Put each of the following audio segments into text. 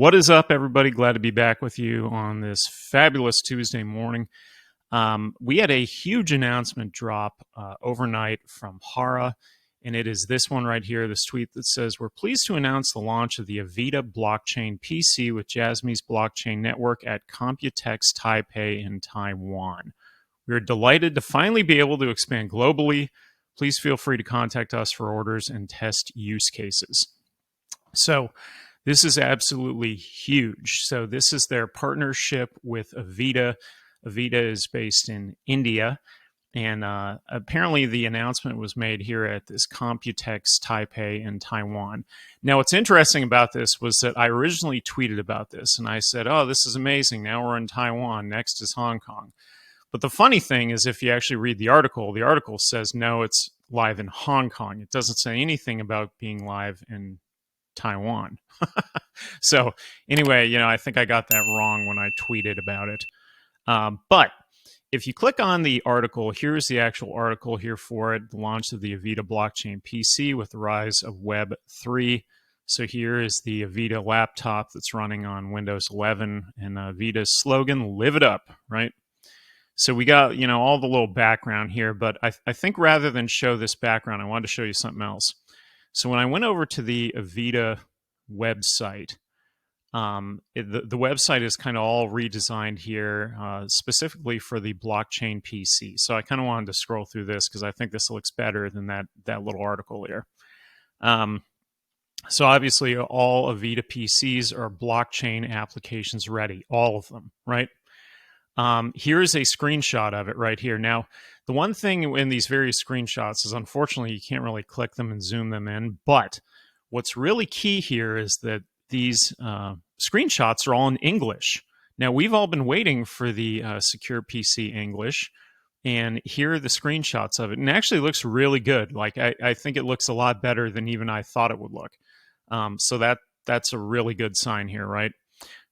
What is up, everybody? Glad to be back with you on this fabulous Tuesday morning. We had a huge announcement drop overnight from Hara, and it is this one right here, this tweet that says, "We're pleased to announce the launch of the AVITA blockchain PC with Jasmy's blockchain network at Computex Taipei in Taiwan. We are delighted to finally be able to expand globally. Please feel free to contact us for orders and test use cases." So this is absolutely huge. So this is their partnership with AVITA. AVITA is based in India. And apparently the announcement was made here at this Computex Taipei in Taiwan. Now, what's interesting about this was that I originally tweeted about this, and I said, oh, this is amazing. Now we're in Taiwan. Next is Hong Kong. But the funny thing is, if you actually read the article says, no, it's live in Hong Kong. It doesn't say anything about being live in Taiwan. So anyway, I think I got that wrong when I tweeted about it. But if you click on the article, here's the actual article here for it, the launch of the AVITA blockchain PC with the rise of Web 3. So here is the AVITA laptop that's running on Windows 11, and AVITA's slogan, live it up, right? So we got, all the little background here, but I think rather than show this background, I wanted to show you something else. So when I went over to the AVITA website, the website is kind of all redesigned here, specifically for the blockchain PC. So I kind of wanted to scroll through this because I think this looks better than that little article here. So obviously all AVITA PCs are blockchain applications ready, all of them, right? Here's a screenshot of it right here. Now, the one thing in these various screenshots is unfortunately you can't really click them and zoom them in, but what's really key here is that these screenshots are all in English. Now, we've all been waiting for the Secure PC English, and here are the screenshots of it. And it actually looks really good. Like, I think it looks a lot better than even I thought it would look. So that's a really good sign here, right?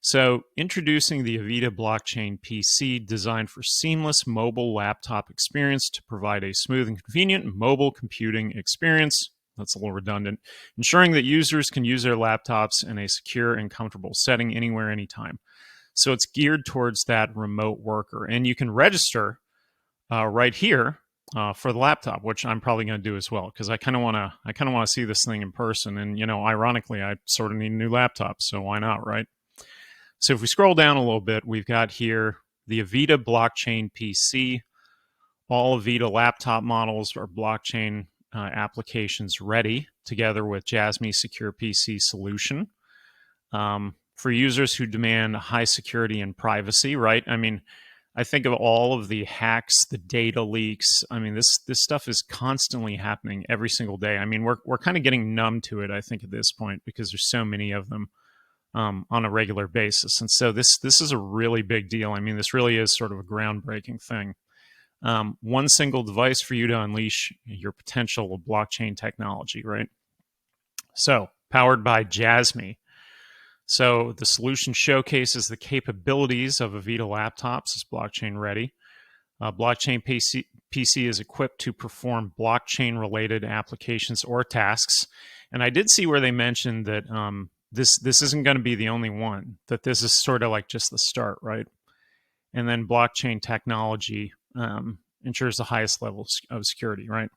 So, introducing the AVITA blockchain PC, designed for seamless mobile laptop experience to provide a smooth and convenient mobile computing experience. That's a little redundant. Ensuring that users can use their laptops in a secure and comfortable setting anywhere, anytime. So it's geared towards that remote worker. And you can register right here for the laptop, which I'm probably going to do as well, because I kind of want to see this thing in person. And, ironically, I sort of need a new laptop, so why not, right? So if we scroll down a little bit, we've got here the AVITA blockchain PC. All AVITA laptop models are blockchain applications ready, together with Jasmy Secure PC solution for users who demand high security and privacy, right? I mean, I think of all of the hacks, the data leaks. I mean, this stuff is constantly happening every single day. I mean, we're kind of getting numb to it, I think, at this point, because there's so many of them on a regular basis. And so this is a really big deal. I mean, this really is sort of a groundbreaking thing. One single device for you to unleash your potential of blockchain technology, right? So, powered by Jasmy. So, the solution showcases the capabilities of AVITA laptops as blockchain ready. Blockchain PC is equipped to perform blockchain-related applications or tasks. And I did see where they mentioned that this isn't going to be the only one, that this is sort of like just the start, right? And then blockchain technology ensures the highest level of security, right?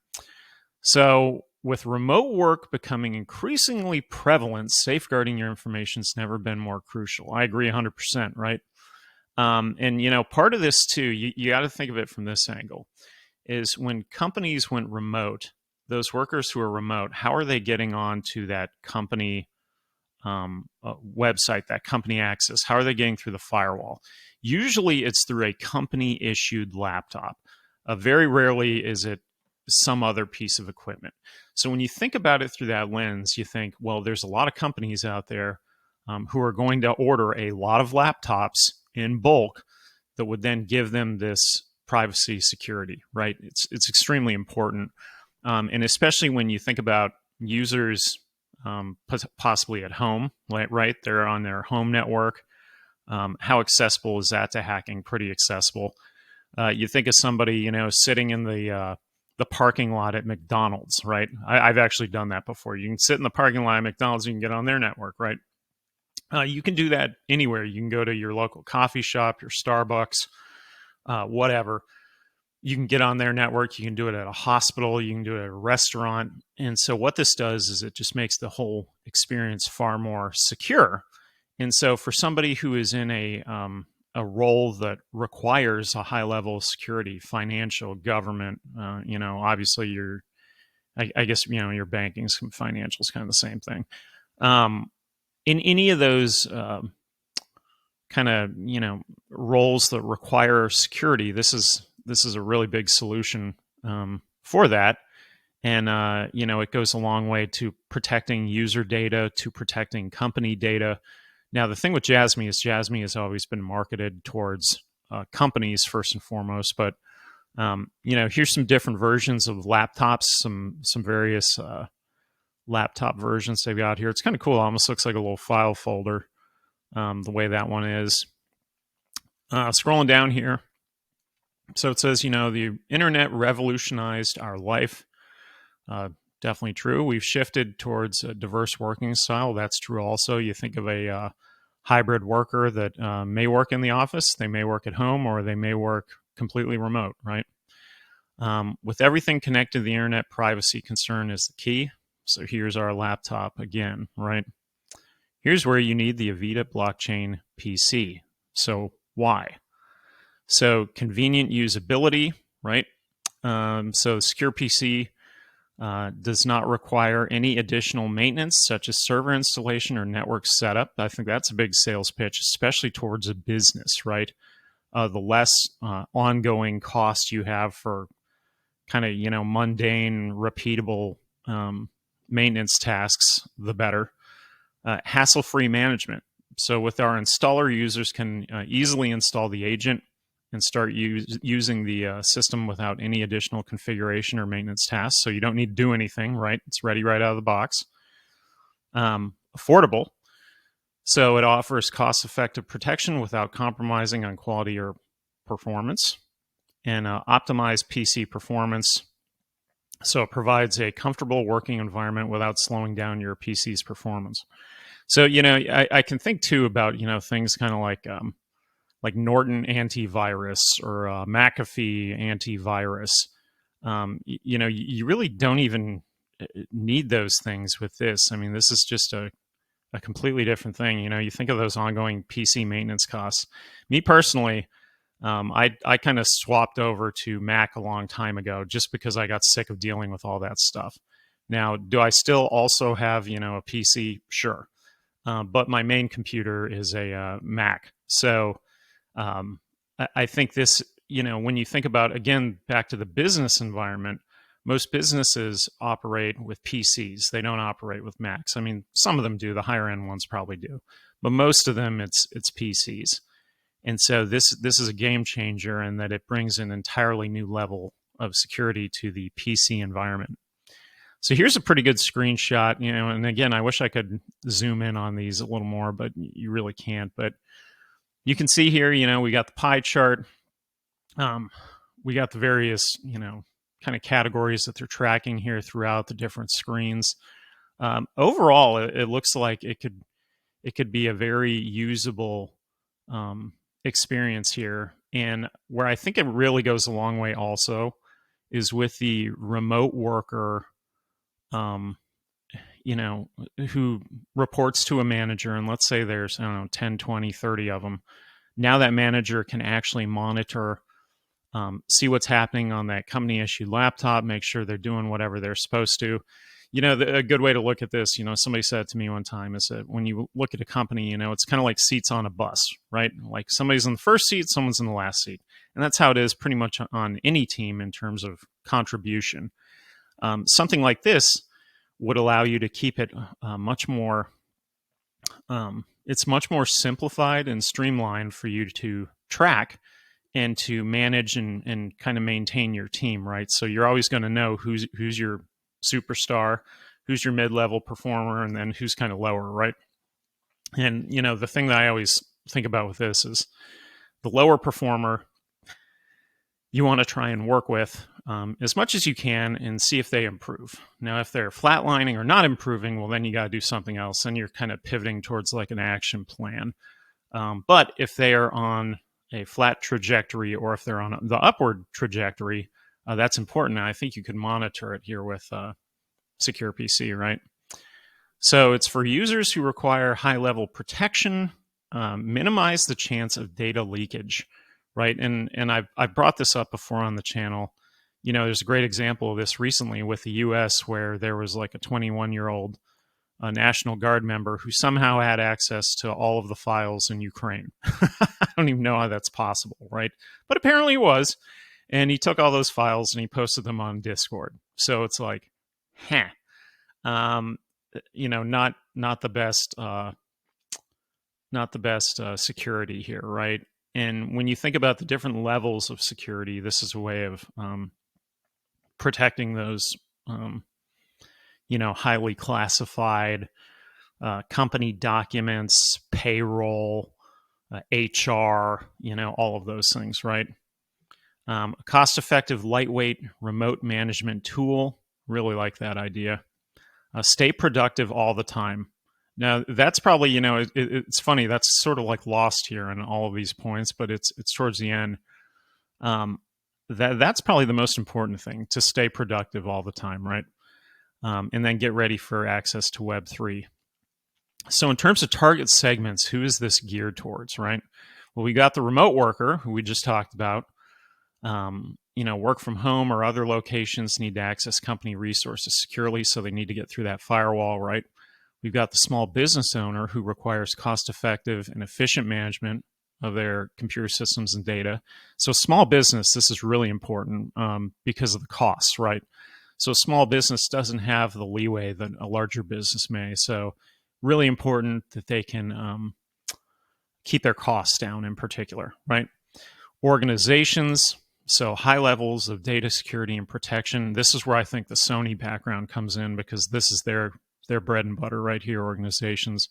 So with remote work becoming increasingly prevalent, safeguarding your information has never been more crucial. I agree 100%, right? And, part of this too, you got to think of it from this angle, is when companies went remote, those workers who are remote, how are they getting onto that company website, that company access? How are they getting through the firewall? Usually it's through a company-issued laptop. Very rarely is it some other piece of equipment. So when you think about it through that lens, you think, well, there's a lot of companies out there who are going to order a lot of laptops in bulk that would then give them this privacy security, right? It's extremely important. And especially when you think about users possibly at home, right? They're on their home network. How accessible is that to hacking? Pretty accessible. You think of somebody, sitting in the parking lot at McDonald's, right? I've actually done that before. You can sit in the parking lot at McDonald's, you can get on their network, right? You can do that anywhere. You can go to your local coffee shop, your Starbucks, whatever. You can get on their network. You can do it at a hospital. You can do it at a restaurant. And so what this does is it just makes the whole experience far more secure. And so for somebody who is in a role that requires a high level of security, financial, government, obviously I guess, your banking, financial is kind of the same thing. In any of those kind of, roles that require security, this is a really big solution for that. And, it goes a long way to protecting user data, to protecting company data. Now, the thing with Jasmy is Jasmy has always been marketed towards companies first and foremost. But, here's some different versions of laptops, some various laptop versions they've got here. It's kind of cool. It almost looks like a little file folder, the way that one is. Scrolling down here. So it says, the internet revolutionized our life. Definitely true. We've shifted towards a diverse working style. That's true also. You think of a hybrid worker that may work in the office, they may work at home, or they may work completely remote, right? With everything connected to the internet, privacy concern is the key. So here's our laptop again, right? Here's where you need the AVITA blockchain PC. So why? So convenient usability, right? So secure PC does not require any additional maintenance, such as server installation or network setup. I think that's a big sales pitch, especially towards a business, right? The less ongoing cost you have for kind of, mundane, repeatable maintenance tasks, the better. Hassle-free management. So with our installer, users can easily install the agent and start using the system without any additional configuration or maintenance tasks. So you don't need to do anything, right? It's ready right out of the box. Affordable. So it offers cost-effective protection without compromising on quality or performance. And optimized PC performance. So it provides a comfortable working environment without slowing down your PC's performance. So, I can think too about, things kind of like Norton antivirus or McAfee antivirus. You really don't even need those things with this. I mean, this is just a completely different thing. You think of those ongoing PC maintenance costs. Me personally, I kind of swapped over to Mac a long time ago just because I got sick of dealing with all that stuff. Now, do I still also have, a PC? Sure. But my main computer is a Mac. So I think this, when you think about, again, back to the business environment, most businesses operate with PCs. They don't operate with Macs. I mean, some of them do. The higher end ones probably do. But most of them, it's PCs. And so this is a game changer in that it brings an entirely new level of security to the PC environment. So here's a pretty good screenshot, and again, I wish I could zoom in on these a little more, but you really can't. But you can see here, we got the pie chart. We got the various, kind of categories that they're tracking here throughout the different screens. Overall, it looks like it could be a very usable experience here. And where I think it really goes a long way also is with the remote worker, who reports to a manager. And let's say there's, 10, 20, 30 of them. Now that manager can actually monitor, see what's happening on that company issued laptop, make sure they're doing whatever they're supposed to. A good way to look at this, somebody said to me one time, is that when you look at a company, it's kind of like seats on a bus, right? Like somebody's in the first seat, someone's in the last seat. And that's how it is pretty much on any team in terms of contribution. Something like this would allow you to keep it much more, it's much more simplified and streamlined for you to track and to manage and kind of maintain your team, right? So you're always going to know who's your superstar, who's your mid-level performer, and then who's kind of lower, right? And, the thing that I always think about with this is the lower performer you want to try and work with as much as you can and see if they improve. Now, if they're flatlining or not improving, well, then you got to do something else. And you're kind of pivoting towards like an action plan. But if they are on a flat trajectory or if they're on the upward trajectory, that's important. And I think you can monitor it here with Secure PC, right? So it's for users who require high-level protection, minimize the chance of data leakage, right? And I've brought this up before on the channel. You know, there's a great example of this recently with the U.S. where there was like a 21-year-old National Guard member who somehow had access to all of the files in Ukraine. I don't even know how that's possible, right? But apparently it was. And he took all those files and he posted them on Discord. So it's like, you know, not the best security here, right? And when you think about the different levels of security, this is a way of protecting those, you know, highly classified company documents, payroll, HR, you know, all of those things, right? A cost-effective, lightweight remote management tool. Really like that idea. Stay productive all the time. Now, that's probably, you know, it's funny. That's sort of like lost here in all of these points, but it's towards the end. That's probably the most important thing, to stay productive all the time, right? And then get ready for access to Web3. So in terms of target segments, who is this geared towards, right? Well, we got the remote worker, who we just talked about. You know, work from home or other locations need to access company resources securely, so they need to get through that firewall, right? We've got the small business owner who requires cost-effective and efficient management of their computer systems and data. So small business, this is really important because of the costs, right? So a small business doesn't have the leeway that a larger business may. So really important that they can keep their costs down in particular, right? Organizations, so high levels of data security and protection. This is where I think the Sony background comes in, because this is their bread and butter right here, organizations.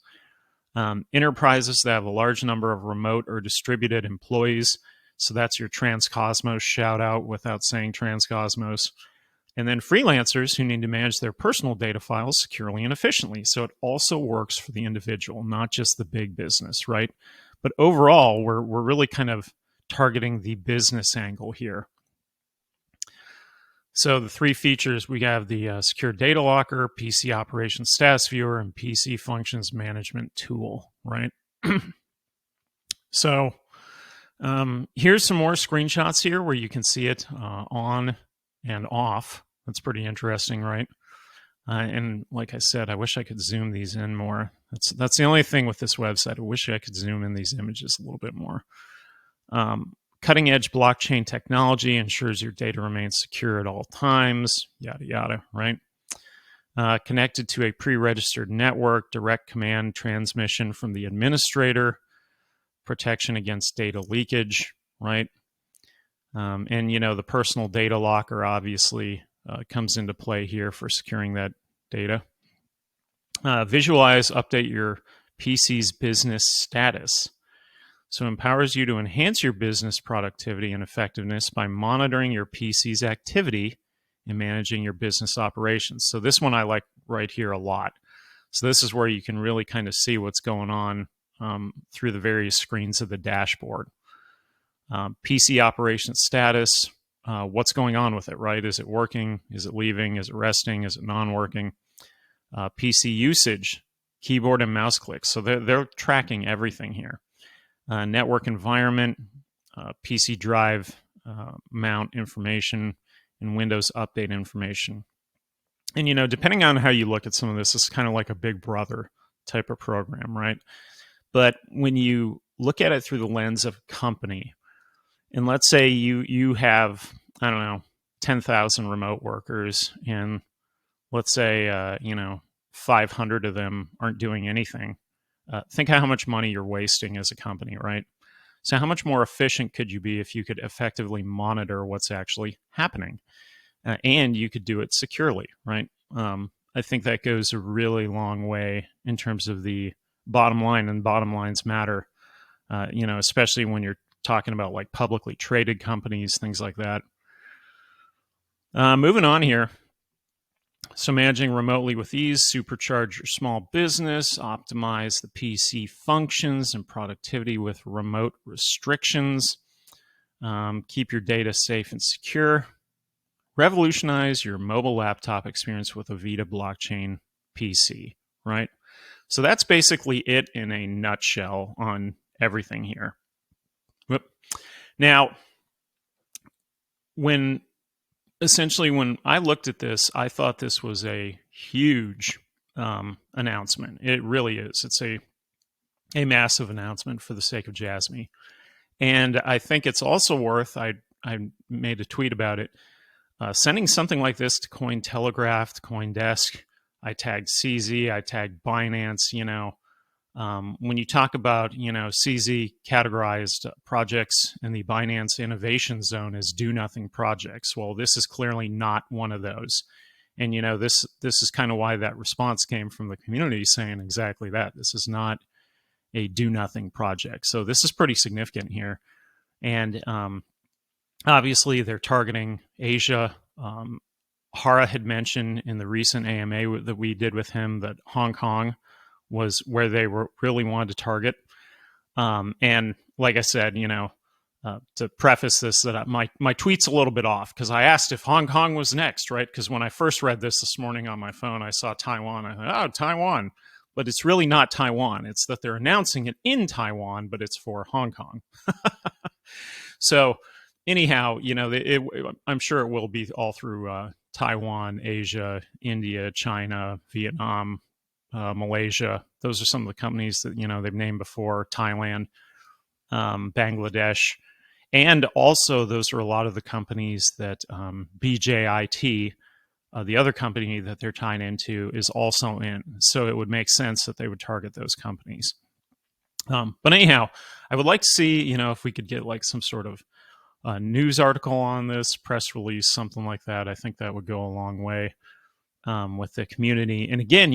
Enterprises that have a large number of remote or distributed employees. So that's your Transcosmos shout out without saying Transcosmos. And then freelancers who need to manage their personal data files securely and efficiently. So it also works for the individual, not just the big business, right? But overall, we're really kind of targeting the business angle here. So the three features, we have the secure data locker, PC operations status viewer, and PC functions management tool, right? So here's some more screenshots here where you can see it on and off. That's pretty interesting, right? And like I said, I wish I could zoom these in more. That's the only thing with this website. I wish I could zoom in these images a little bit more. Cutting edge blockchain technology ensures your data remains secure at all times, yada, yada, right? Connected to a pre-registered network, direct command transmission from the administrator, protection against data leakage, right? And, you know, the personal data locker obviously comes into play here for securing that data. Visualize, update your PC's business status. So it empowers you to enhance your business productivity and effectiveness by monitoring your PC's activity and managing your business operations. So this one I like right here a lot. So this is where you can really kind of see what's going on through the various screens of the dashboard. PC operation status, what's going on with it, right? Is it working? Is it leaving? Is it resting? Is it non-working? PC usage, keyboard and mouse clicks. So they're tracking everything here. Network environment, PC drive mount information, and Windows update information. And, you know, depending on how you look at some of this, it's kind of like a Big Brother type of program, right? But when you look at it through the lens of a company, and let's say you have, I don't know, 10,000 remote workers, and let's say, you know, 500 of them aren't doing anything. Think how much money you're wasting as a company, right? So how much more efficient could you be if you could effectively monitor what's actually happening? And you could do it securely, right? I think that goes a really long way in terms of the bottom line, and bottom lines matter, you know, especially when you're talking about like publicly traded companies, things like that. Moving on here. So managing remotely with ease, supercharge your small business, optimize the PC functions and productivity with remote restrictions, keep your data safe and secure, revolutionize your mobile laptop experience with AVITA blockchain PC, right? So that's basically it in a nutshell on everything here. Now, when I looked at this, I thought this was a huge announcement. It really is. It's a massive announcement for the sake of Jasmy. And I think it's also worth, I made a tweet about it, sending something like this to Cointelegraph, to CoinDesk. I tagged CZ, I tagged Binance. When you talk about, CZ categorized projects in the Binance Innovation Zone as do nothing projects. Well, this is clearly not one of those. And, this is kind of why that response came from the community saying exactly that. This is not a do nothing project. So this is pretty significant here. And obviously, they're targeting Asia. Hara had mentioned in the recent AMA that we did with him that Hong Kong was where they really wanted to target. And like I said, to preface this, that my tweet's a little bit off because I asked if Hong Kong was next, right? Because when I first read this morning on my phone, I saw Taiwan. I thought, oh, Taiwan. But it's really not Taiwan. It's that they're announcing it in Taiwan, but it's for Hong Kong. So anyhow, I'm sure it will be all through Taiwan, Asia, India, China, Vietnam, Malaysia. Those are some of the companies that they've named before. Thailand, Bangladesh, and also those are a lot of the companies that BJIT, the other company that they're tying into, is also in. So it would make sense that they would target those companies. But anyhow, I would like to see, if we could get like some sort of news article on this, press release, something like that. I think that would go a long way with the community. And again,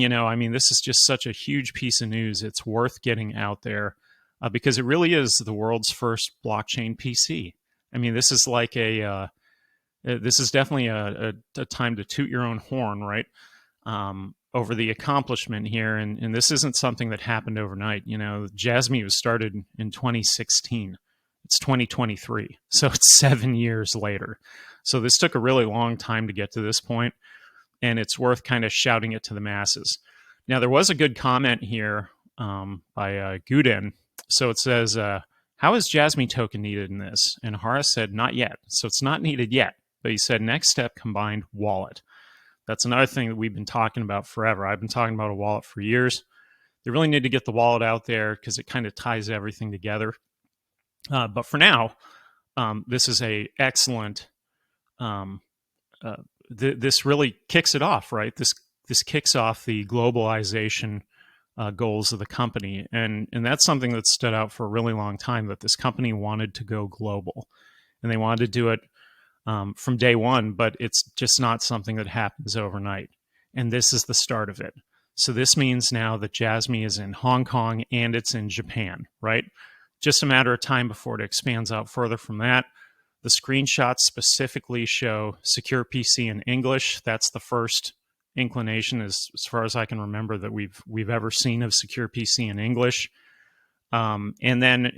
this is just such a huge piece of news. It's worth getting out there because it really is the world's first blockchain PC. This is like this is definitely a time to toot your own horn, right? Over the accomplishment here. And this isn't something that happened overnight. Jasmy was started in 2016. It's 2023. So it's 7 years later. So this took a really long time to get to this point, and it's worth kind of shouting it to the masses. Now, there was a good comment here by Guden. So it says, how is Jasmy token needed in this? And Horace said, not yet. So it's not needed yet. But he said, next step, combined wallet. That's another thing that we've been talking about forever. I've been talking about a wallet for years. They really need to get the wallet out there because it kind of ties everything together. But for now, this is a excellent. This really kicks it off, right? This kicks off the globalization goals of the company, and that's something that stood out for a really long time. That this company wanted to go global, and they wanted to do it from day one. But it's just not something that happens overnight, and this is the start of it. So this means now that Jasmy is in Hong Kong and it's in Japan, right? Just a matter of time before it expands out further from that. The screenshots specifically show secure PC in English. That's the first inclination, as far as I can remember, that we've ever seen of secure PC in English. And then,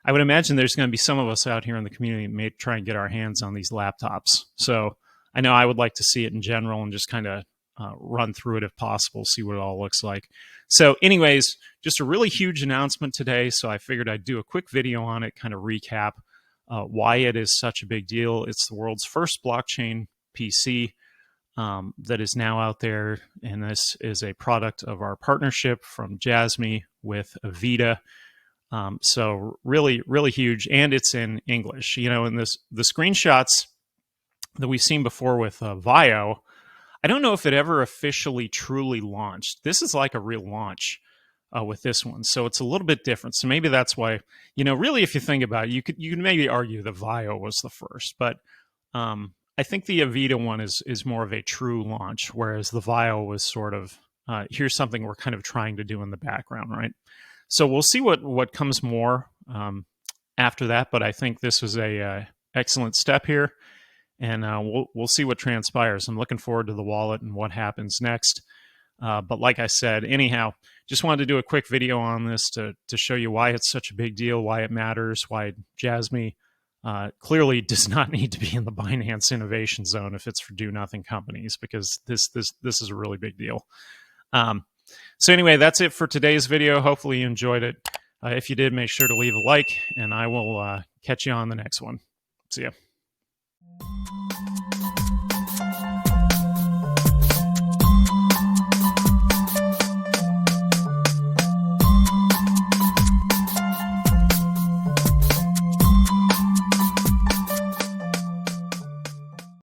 I would imagine there's going to be some of us out here in the community that may try and get our hands on these laptops. So I know I would like to see it in general and just kind of run through it if possible, see what it all looks like. So anyways, just a really huge announcement today. So I figured I'd do a quick video on it, kind of recap why it is such a big deal. It's the world's first blockchain PC that is now out there. And this is a product of our partnership from Jasmy with AVITA. So really, really huge. And it's in English. And the screenshots that we've seen before with Vio, I don't know if it ever officially truly launched. This is like a real launch with this one. So it's a little bit different. So maybe that's why, really, if you think about it, you could maybe argue the Vio was the first. But I think the AVITA one is more of a true launch, whereas the Vio was sort of, here's something we're kind of trying to do in the background, right? So we'll see what comes more after that. But I think this was a excellent step here. and we'll see what transpires. I'm looking forward to the wallet and what happens next. But like I said, anyhow, just wanted to do a quick video on this to show you why it's such a big deal, why it matters, why Jasmy clearly does not need to be in the Binance Innovation Zone if it's for do-nothing companies, because this is a really big deal. So anyway, that's it for today's video. Hopefully you enjoyed it. If you did, make sure to leave a like, and I will catch you on the next one. See ya.